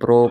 Pro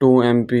2 MP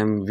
MV۔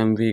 MV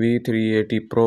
V380 Pro